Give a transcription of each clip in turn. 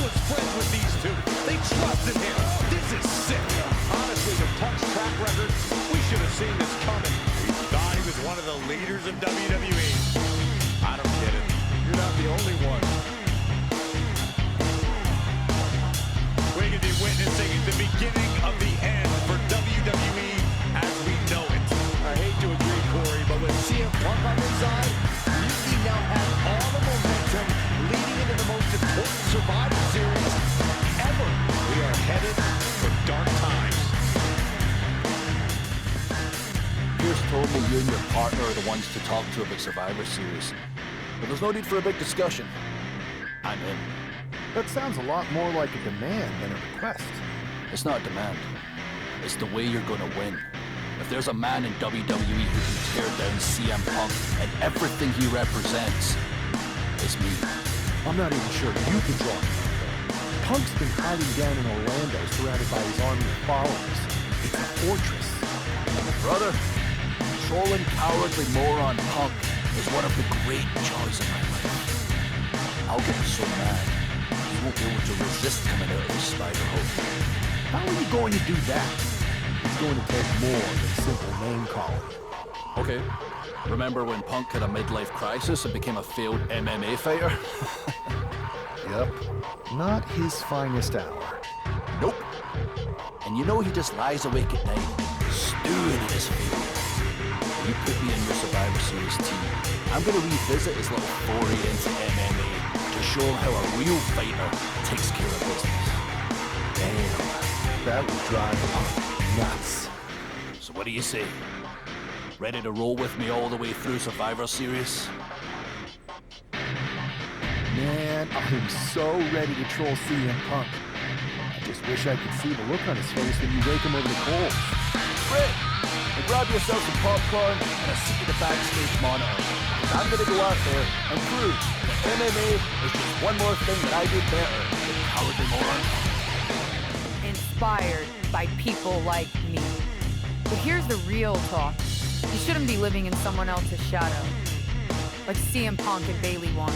was friends with these two. They trusted him. This is sick. Honestly, with Punk's track record, we should have seen this coming. He thought he was one of the leaders of WWE. I don't get it. You're not the only one. We could be witnessing the beginning of the end for WWE as we know it. I hate to agree, Corey, but with CM Punk on his side, Mutiny now has all the momentum leading into the most important Survivor Series ever. We are headed for dark times. Pierce told me you and your partner are the ones to talk to about Survivor Series. But there's no need for a big discussion. I'm in. That sounds a lot more like a demand than a request. It's not a demand. It's the way you're gonna win. If there's a man in WWE who can tear down CM Punk and everything he represents, it's me. I'm not even sure you can draw him. Punk's been hiding down in Orlando surrounded by his army of followers. It's a fortress. Brother, trolling cowardly moron Punk is one of the great joys of my life. I'll get so mad, he won't be able to resist coming out of his spider hole. How are you going to do that? It's going to take more than simple name calling. Okay. Remember when Punk had a midlife crisis and became a failed MMA fighter? Yep. Not his finest hour. Nope. And you know he just lies awake at night, stewing in his feelings. You put me in your Survivor Series team, I'm gonna revisit his little foray into MMA to show him how a real fighter takes care of business. Damn. That would drive Punk nuts. So what do you say? Ready to roll with me all the way through Survivor Series? Man, I am so ready to troll CM Punk. I just wish I could see the look on his face when you rake him over the coals. Great! Well, grab yourself some popcorn and a seat at the backstage monitor. Because I'm gonna go out there and prove that MMA is just one more thing that I do better than cowardly moron. Inspired by people like me. But here's the real talk. You shouldn't be living in someone else's shadow. Like CM Punk and Bayley won.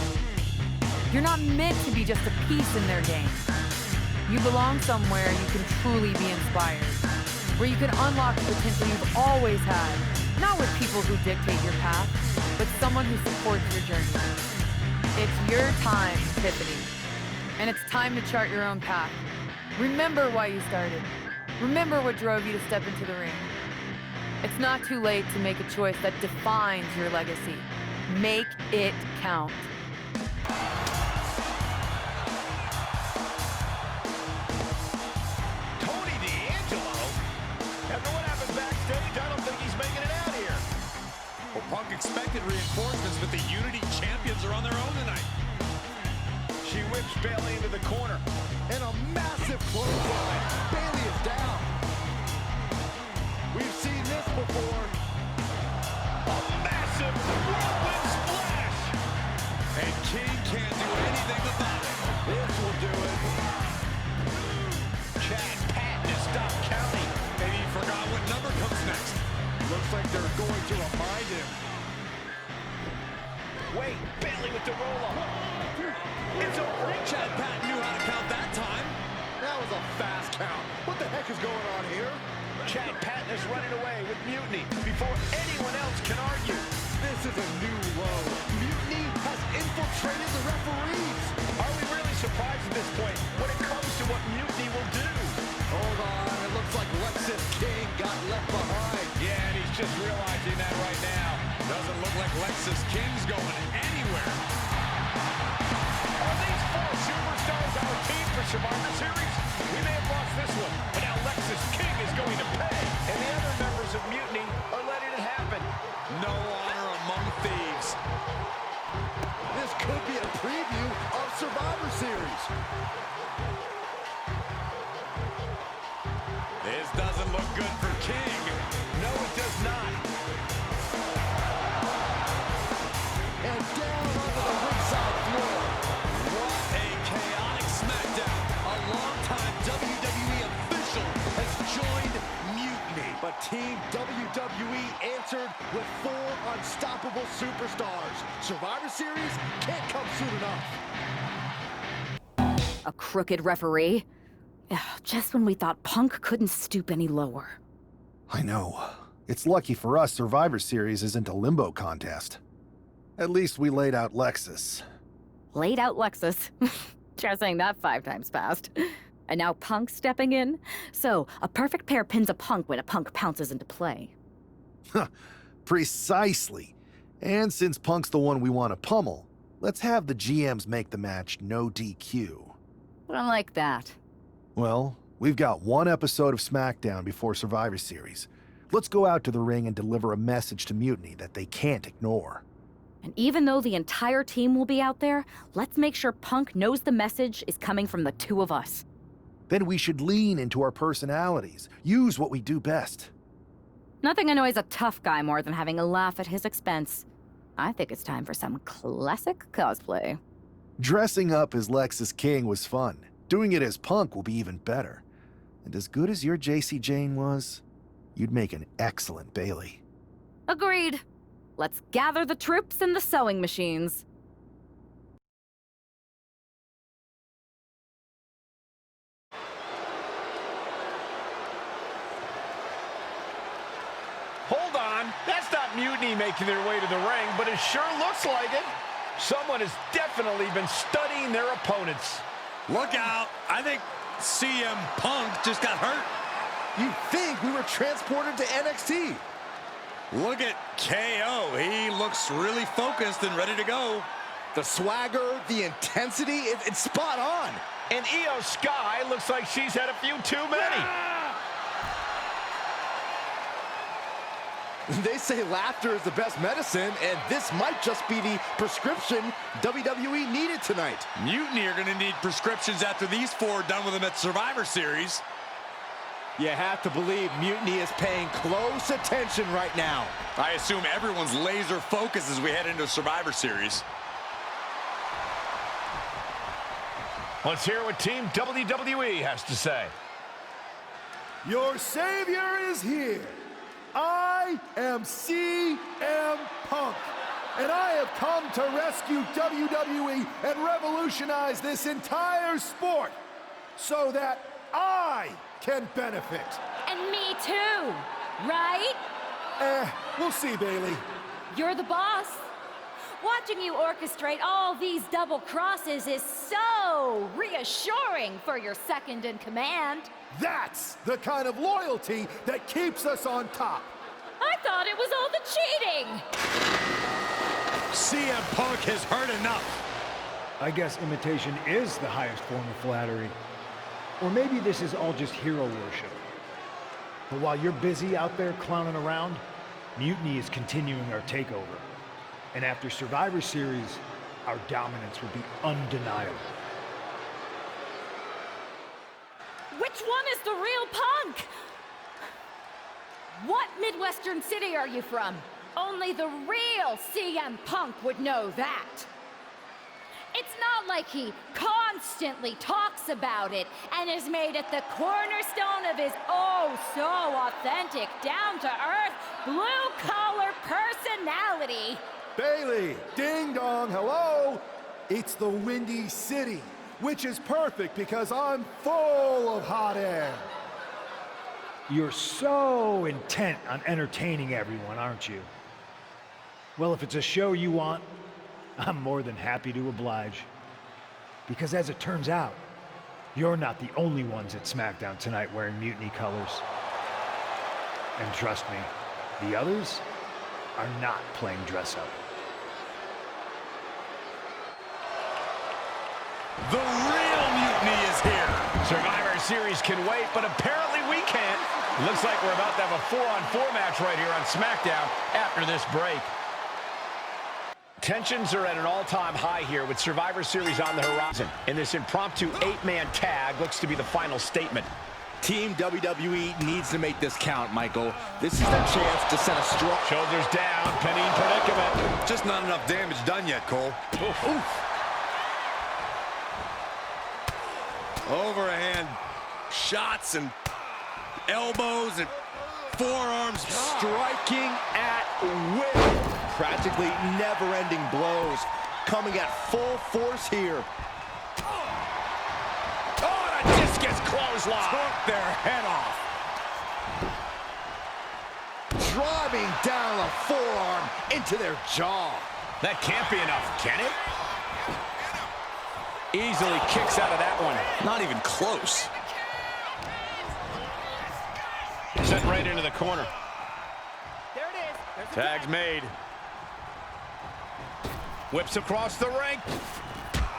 You're not meant to be just a piece in their game. You belong somewhere you can truly be inspired. Where you can unlock the potential you've always had. Not with people who dictate your path, but someone who supports your journey. It's your time, Tiffany. And it's time to chart your own path. Remember why you started. Remember what drove you to step into the ring. It's not too late to make a choice that defines your legacy. Make it count. Punk expected reinforcements, but the Unity champions are on their own tonight. She whips Bayley into the corner. And a massive clothesline. Bayley is down. We've seen this before. A massive whirlwind splash. And King can't do anything about it. This will do it. Chad Patton is stopped counting. Maybe he forgot what number comes next. Looks like they're going to remind him. Wait, Bayley with the roll-up. It's over. Chad Patton knew how to count that time. That was a fast count. What the heck is going on here? Chad Patton is running away with Mutiny before anyone else can argue. This is a new low. Mutiny has infiltrated the referees. Are we really surprised at this point when it comes to what Mutiny will do? Hold on, it looks like Lexis King got left behind. Yeah, and he's just realizing that right now. Doesn't look like Lexis King's going anywhere. Are these four superstars our team for Survivor Series? We may have lost this one, but now Lexis King is going to pay. And the other members of Mutiny are letting it happen. No honor among thieves. This could be a preview of Survivor Series. This doesn't look good for King. No, it does not. And down onto the ringside floor. What a chaotic SmackDown. A longtime WWE official has joined Mutiny. But Team WWE answered with 4 unstoppable superstars. Survivor Series can't come soon enough. A crooked referee? Ugh, just when we thought Punk couldn't stoop any lower. I know. It's lucky for us Survivor Series isn't a limbo contest. At least we laid out Lexis. Laid out Lexis. Try saying that 5 times fast. And now Punk's stepping in? So, a perfect pair pins a Punk when a Punk pounces into play. Precisely. And since Punk's the one we want to pummel, let's have the GMs make the match no DQ. I like that. Well, we've got one episode of SmackDown before Survivor Series. Let's go out to the ring and deliver a message to Mutiny that they can't ignore. And even though the entire team will be out there, let's make sure Punk knows the message is coming from the 2 of us. Then we should lean into our personalities, use what we do best. Nothing annoys a tough guy more than having a laugh at his expense. I think it's time for some classic cosplay. Dressing up as Lexis King was fun. Doing it as Punk will be even better. And as good as your JC Jane was, you'd make an excellent Bayley. Agreed. Let's gather the troops and the sewing machines. Hold on, that's not Mutiny making their way to the ring, but it sure looks like it. Someone has definitely been studying their opponents. Look out, I think CM Punk just got hurt. You think we were transported to NXT? Look at KO, he looks really focused and ready to go. The swagger, the intensity, it's spot on. And Io Sky looks like she's had a few too many. They say laughter is the best medicine, and this might just be the prescription WWE needed tonight. Mutiny are gonna need prescriptions after these 4 are done with them at Survivor Series. You have to believe Mutiny is paying close attention right now. I assume everyone's laser focused as we head into Survivor Series. Let's hear what Team WWE has to say. Your savior is here. I am CM Punk, and I have come to rescue WWE and revolutionize this entire sport so that I can benefit. And me too, right? We'll see, Bayley. You're the boss. Watching you orchestrate all these double crosses is so reassuring for your second in command. That's the kind of loyalty that keeps us on top. I thought it was all the cheating. CM Punk has heard enough. I guess imitation is the highest form of flattery. Or maybe this is all just hero worship. But while you're busy out there clowning around, Mutiny is continuing our takeover. And after Survivor Series, our dominance will be undeniable. Which one is the real Punk? What Midwestern city are you from? Only the real CM Punk would know that. It's not like he constantly talks about it and has made it the cornerstone of his oh-so-authentic, down-to-earth, blue-collar personality. Bayley, ding dong, hello. It's the Windy City, which is perfect because I'm full of hot air. You're so intent on entertaining everyone, aren't you? Well, if it's a show you want, I'm more than happy to oblige. Because as it turns out, you're not the only ones at SmackDown tonight wearing Mutiny colors. And trust me, the others are not playing dress up. The real Mutiny is here. Survivor Series can wait, but apparently we can't. Looks like we're about to have a 4-on-4 match right here on SmackDown after this break. Tensions are at an all-time high here with Survivor Series on the horizon. And this impromptu 8-man tag looks to be the final statement. Team WWE needs to make this count, Michael. This is their chance to set a strong... Shoulders down, pinning predicament. Just not enough damage done yet, Cole. Oof. Overhand shots and elbows and forearms. Striking at will. Practically never-ending blows coming at full force here. clothesline. Took their head off. Driving down a forearm into their jaw. That can't be enough, can it? Easily kicks out of that one. Not even close. Sent right into the corner. There it is. There's the Tag's made. Whips across the ring.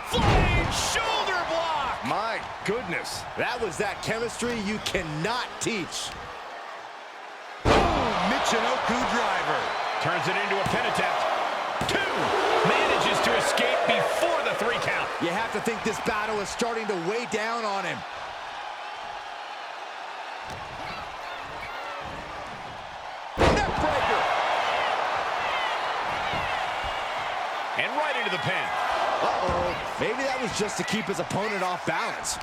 Flying shoulder block. My goodness, that was that chemistry you cannot teach. Boom, Michinoku driver. Turns it into a pin attempt. 2. Manages to escape before the 3 count. You have to think this battle is starting to weigh down on him. Neckbreaker. And right into the pin. Uh-oh. Maybe that was just to keep his opponent off balance.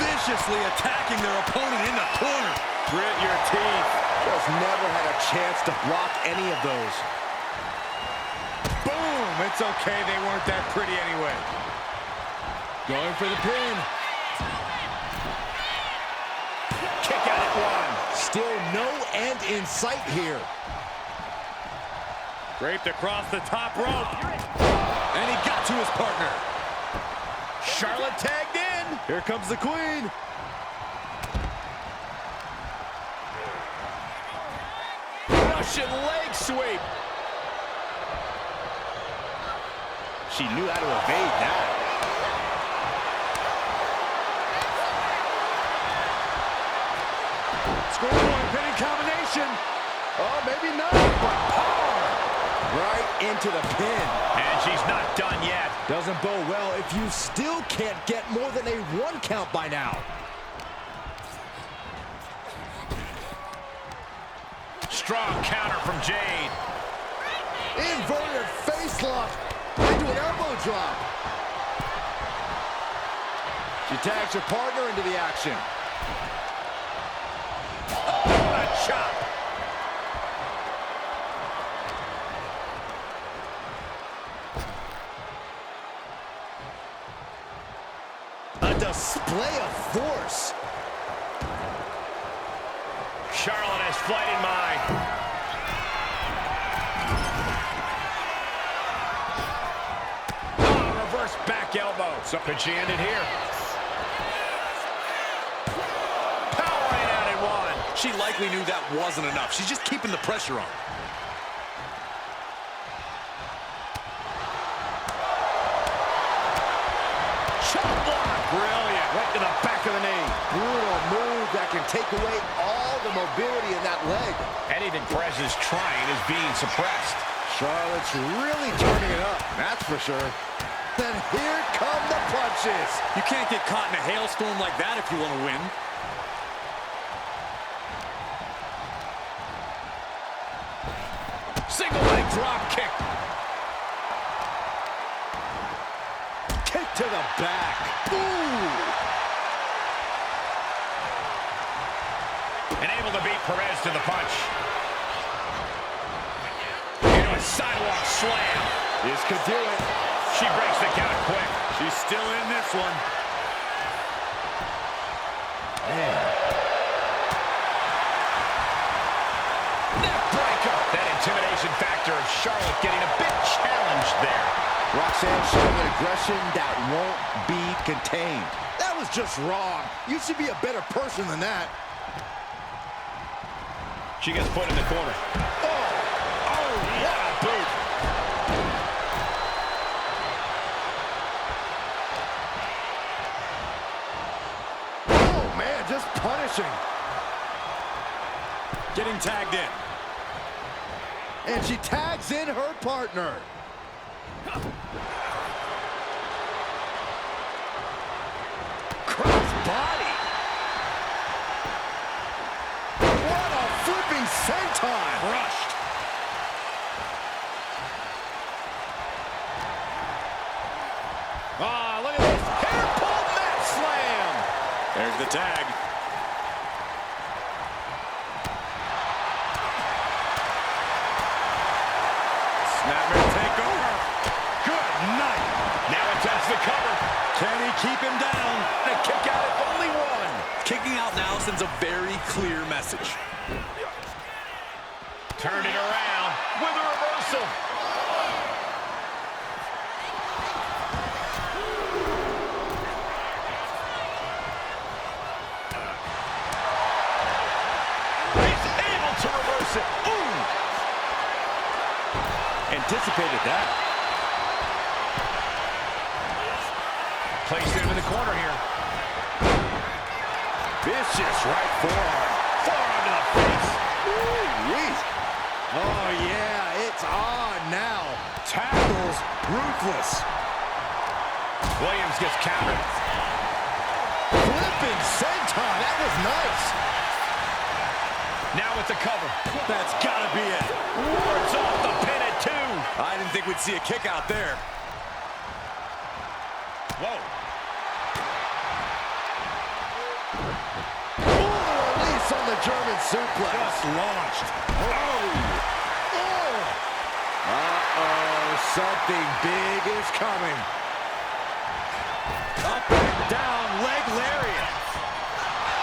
Viciously attacking their opponent in the corner. Grit your teeth. Just never had a chance to block any of those. Boom! It's okay, they weren't that pretty anyway. Going for the pin. Kick out at 1. Still no end in sight here. Draped across the top rope. And he got to his partner. Charlotte tagged in. Here comes the queen. Russian leg sweep. She knew how to evade that. Score one, pinning combination. Oh, maybe not, but power. Right into the pin. And she's not done yet. Doesn't bode well if you still can't get more than a 1 count by now. Strong counter from Jade. Inverted face lock into an elbow drop. She tags her partner into the action. Oh, a chop. A display of force. Charlotte has flight in mind. Oh, reverse back elbow. So could she end it here? Powering out at 1. She likely knew that wasn't enough. She's just keeping the pressure on. Chop block. Brilliant. Right to the back of the knee. Brutal move that can take away all the mobility in that leg. Anything Perez is trying is being suppressed. Charlotte's really turning it up, that's for sure. Then here come the punches. You can't get caught in a hailstorm like that if you want to win. Single leg drop kick. Kick to the back. Ooh. And able to beat Perez to the punch. Into a sidewalk slam. This could do it. She breaks the count quick. She's still in this one. Neckbreaker. That intimidation factor of Charlotte getting a bit challenged there. Roxanne showing an aggression that won't be contained. That was just wrong. You should be a better person than that. She gets put in the corner. Oh, what a boot. Oh, man, just punishing. Getting tagged in. And she tags in her partner. Cross body. What a flipping senton. Crushed. Ah, look at this. Hair pull mat slam. There's the tag. Snapmare takeover. Good night. Now attempts the cover. Can he keep him down? A kick out at only one. Kicking out now sends a very clear message. Turn it around with a reversal. He's able to reverse it. Ooh. Anticipated that. Placed him in the corner here. Vicious right forearm. Forearm to the face. Ooh-wee. Oh, yeah, it's on now. Tackles ruthless. Williams gets countered. Flipping senton. That was nice. Now with the cover. That's gotta be it. Wards off the pin at 2. I didn't think we'd see a kick out there. Whoa. Ooh, release on the German suplex. Just launched. Uh-oh, something big is coming. Up and down, leg lariat.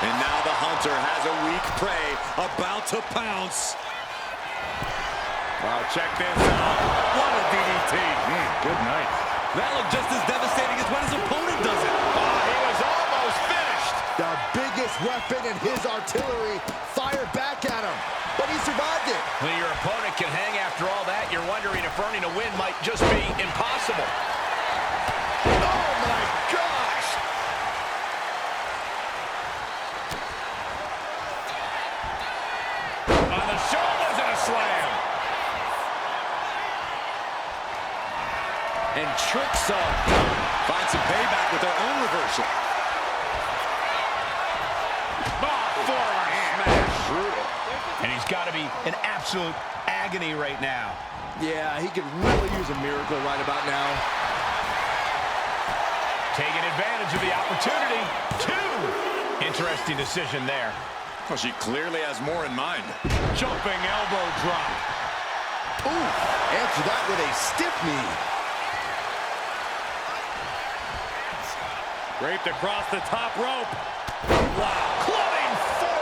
And now the hunter has a weak prey about to pounce. Wow, check this out. What a DDT. Good night. That looked just as devastating as when his opponent does it. Oh, he was almost finished. The biggest weapon in his artillery fired back at him, but he survived it. When your opponent can hang after all that, you're wondering if earning a win might just be impossible. Oh, my gosh. On the shoulders and a slam. And tricks up. Find some payback with their own reversal. Forearm smash. Brutal. And he's got to be in absolute agony right now. Yeah, he could really use a miracle right about now. Taking advantage of the opportunity. 2. Interesting decision there. Well, she clearly has more in mind. Jumping elbow drop. Ooh, answer that with a stiff knee. Draped across the top rope. Wow. Clubbing forearm.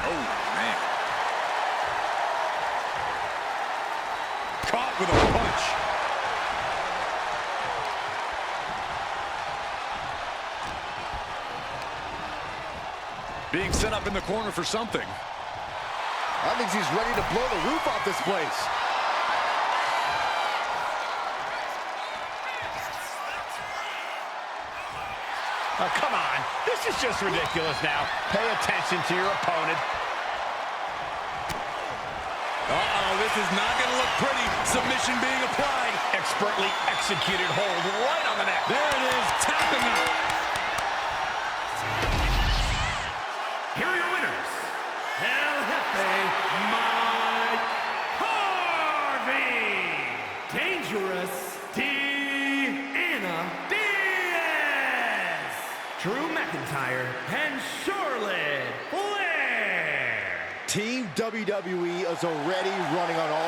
Oh, man. Caught with a punch. Being set up in the corner for something. I think he's ready to blow the roof off this place. Oh, come on. This is just ridiculous now. Pay attention to your opponent. Uh-oh, this is not going to look pretty. Submission being applied. Expertly executed hold right on the neck. There it is, tapping out. Here are your winners. El Jefe, Mike Harvey. Dangerous Deanna Diaz. Drew McIntyre and Charlotte Flair. Team WWE is already running on all